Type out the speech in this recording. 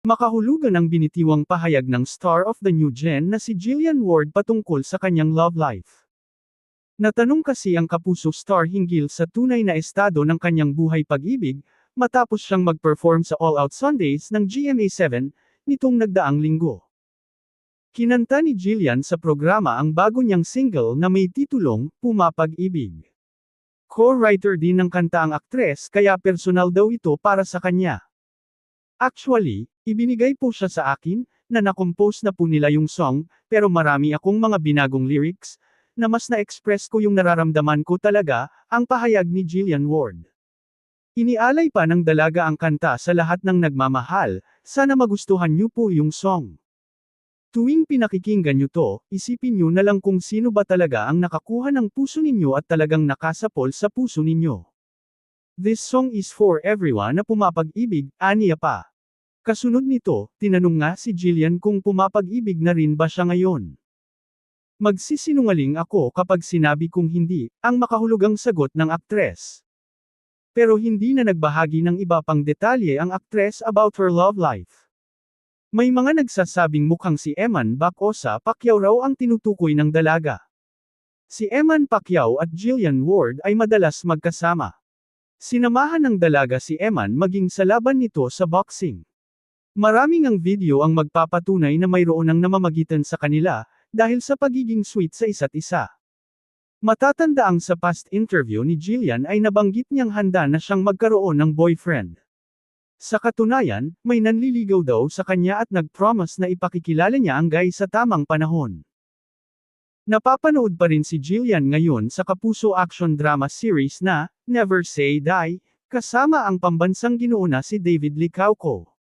Makahulugan ang binitiwang pahayag ng star of the new gen na si Jillian Ward patungkol sa kanyang love life. Natanong kasi ang Kapuso star hinggil sa tunay na estado ng kanyang buhay pag-ibig, matapos siyang mag-perform sa All Out Sundays ng GMA7, nitong nagdaang linggo. Kinanta ni Jillian sa programa ang bago niyang single na may titulong, Pumapag-ibig. Co-writer din ng kanta ang aktres kaya personal daw ito para sa kanya. Actually, ibinigay po siya sa akin, na nakompose na po nila yung song, pero marami akong mga binagong lyrics, na mas na-express ko yung nararamdaman ko talaga, ang pahayag ni Jillian Ward. Inialay pa ng dalaga ang kanta sa lahat ng nagmamahal, sana magustuhan niyo po yung song. Tuwing pinakikinggan niyo to, isipin niyo na lang kung sino ba talaga ang nakakuha ng puso ninyo at talagang nakasapol sa puso ninyo. This song is for everyone na pumapag-ibig, aniya pa. Kasunod nito, tinanong nga si Jillian kung pumapag-ibig na rin ba siya ngayon. Magsisinungaling ako kapag sinabi kong hindi, ang makahulugang sagot ng aktres. Pero hindi na nagbahagi ng iba pang detalye ang aktres about her love life. May mga nagsasabing mukhang si Eman Bacosa Pacquiao raw ang tinutukoy ng dalaga. Si Eman Pacquiao at Jillian Ward ay madalas magkasama. Sinamahan ng dalaga si Eman maging sa laban nito sa boxing. Maraming ang video ang magpapatunay na mayroon ang namamagitan sa kanila, dahil sa pagiging sweet sa isa't isa. Matatandaang sa past interview ni Jillian ay nabanggit niyang handa na siyang magkaroon ng boyfriend. Sa katunayan, may nanliligaw daw sa kanya at nag-promise na ipakikilala niya ang guy sa tamang panahon. Napapanood pa rin si Jillian ngayon sa Kapuso action drama series na, Never Say Die, kasama ang pambansang ginoo na si David Licauco.